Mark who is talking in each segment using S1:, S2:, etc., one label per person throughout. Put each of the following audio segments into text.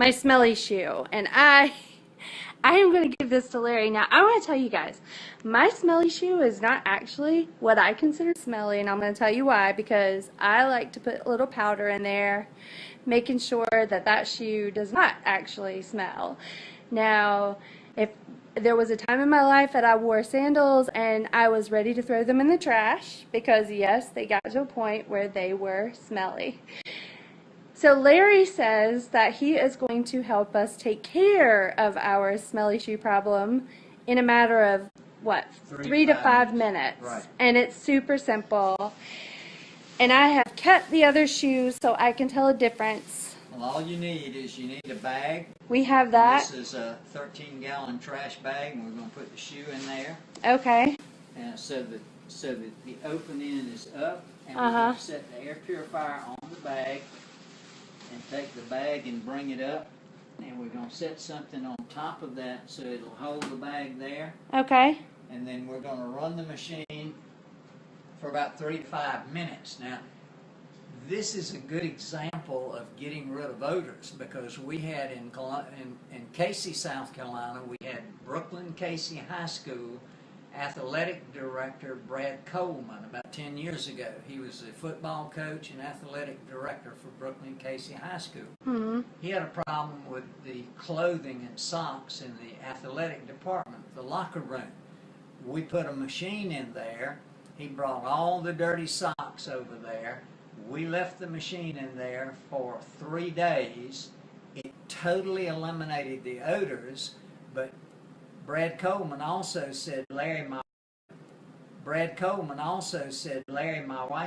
S1: my smelly shoe, and I am going to give this to Larry. Now, I want to tell you guys, my smelly shoe is not actually what I consider smelly, and I'm going to tell you why, because I like to put a little powder in there, making sure that that shoe does not actually smell. Now, if there was a time in my life that I wore sandals and I was ready to throw them in the trash, because yes, they got to a point where they were smelly. So Larry says that he is going to help us take care of our smelly shoe problem in a matter of, what, 3 to 5 minutes.
S2: Right.
S1: And it's super simple. And I have kept the other shoes so I can tell a difference.
S2: Well, all you need is a bag.
S1: We have that.
S2: This is a 13-gallon trash bag, and we're going to put the shoe in there.
S1: Okay.
S2: And so that the open end is up, and we're going to set the air purifier on the bag, and take the bag and bring it up, and we're going to set something on top of that so it'll hold the bag there.
S1: Okay.
S2: And then we're going to run the machine for about 3 to 5 minutes. Now, this is a good example of getting rid of odors, because we had in Casey, South Carolina, we had Brooklyn Casey High School athletic director Brad Coleman about 10 years ago. He was the football coach and athletic director for Brooklyn Casey High School.
S1: Mm-hmm.
S2: He had a problem with the clothing and socks in the athletic department, the locker room. We put a machine in there. He brought all the dirty socks over there. We left the machine in there for 3 days. It totally eliminated the odors, but Brad Coleman also said, Larry, my wife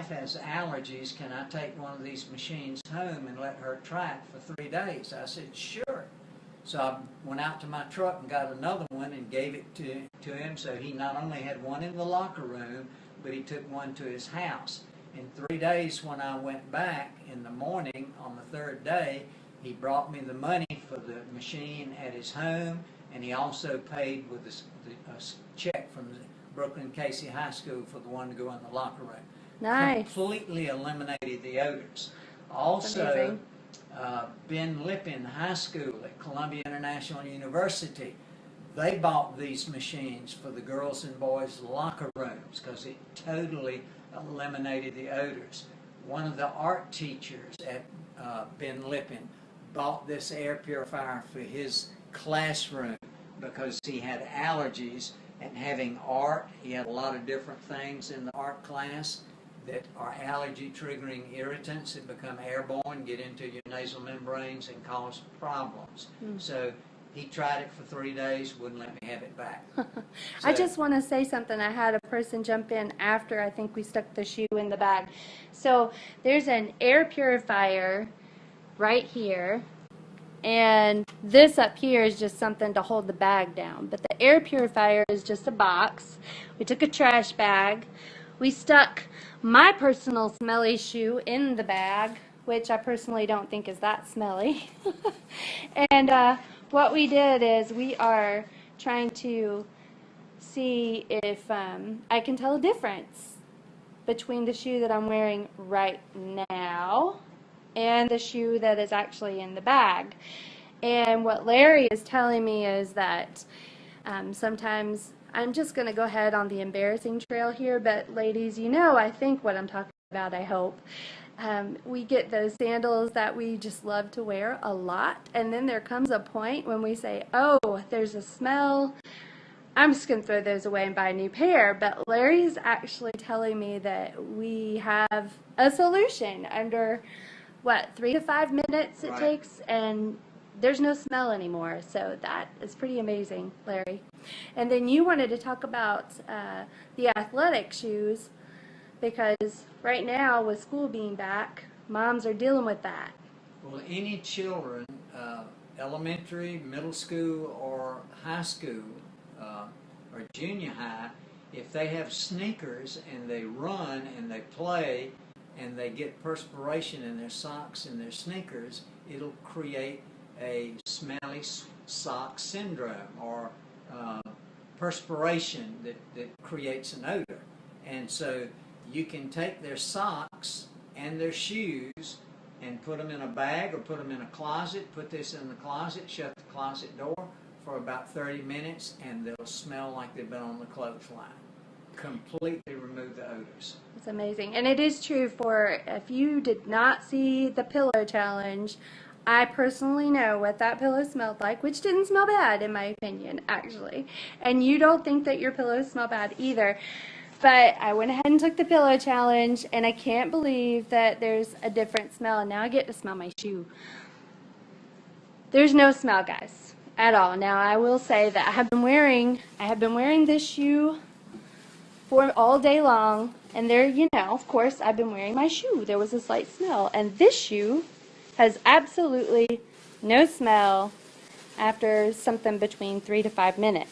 S2: has allergies. Can I take one of these machines home and let her try it for 3 days? I said, sure. So I went out to my truck and got another one and gave it to him. So he not only had one in the locker room, but he took one to his house. In 3 days, when I went back in the morning on the 3rd day, he brought me the money for the machine at his home, and he also paid with a check from the Brooklyn Casey High School for the one to go in the locker room.
S1: Nice.
S2: Completely eliminated the odors. Also, Ben Lippin High School at Columbia International University, they bought these machines for the girls and boys locker rooms because it totally eliminated the odors. One of the art teachers at Ben Lippin bought this air purifier for his classroom because he had allergies, and having art, he had a lot of different things in the art class that are allergy triggering irritants that become airborne, get into your nasal membranes and cause problems. So he tried it for 3 days, wouldn't let me have it back.
S1: I just want to say something. I had a person jump in after I think we stuck the shoe in the bag. So there's an air purifier right here, and this up here is just something to hold the bag down. But the air purifier is just a box. We took a trash bag. We stuck my personal smelly shoe in the bag, which I personally don't think is that smelly. And what we did is we are trying to see if I can tell a difference between the shoe that I'm wearing right now and the shoe that is actually in the bag. And what Larry is telling me is that sometimes, I'm just going to go ahead on the embarrassing trail here, but ladies, you know I think what I'm talking about, I hope. We get those sandals that we just love to wear a lot, and then there comes a point when we say, oh, there's a smell, I'm just going to throw those away and buy a new pair. But Larry's actually telling me that we have a solution under, what, 3 to 5 minutes it takes, and there's no smell anymore. So that is pretty amazing, Larry. And then you wanted to talk about the athletic shoes, because right now with school being back, moms are dealing with that.
S2: Well, any children, elementary, middle school, or high school, or junior high, if they have sneakers and they run and they play and they get perspiration in their socks and their sneakers, it'll create a smelly sock syndrome, or perspiration that creates an odor. And so you can take their socks and their shoes and put them in a bag or put them in a closet. Put this in the closet, shut the closet door for about 30 minutes, and they'll smell like they've been on the clothesline. Completely remove the odors.
S1: It's amazing. And it is true for, if you did not see the pillow challenge, I personally know what that pillow smelled like, which didn't smell bad in my opinion, actually. And you don't think that your pillows smell bad either. But I went ahead and took the pillow challenge, and I can't believe that there's a different smell. And now I get to smell my shoe. There's no smell, guys, at all. Now I will say that I have been wearing this shoe for all day long, and there, you know, of course, I've been wearing my shoe. There was a slight smell, and this shoe has absolutely no smell after something between 3 to 5 minutes.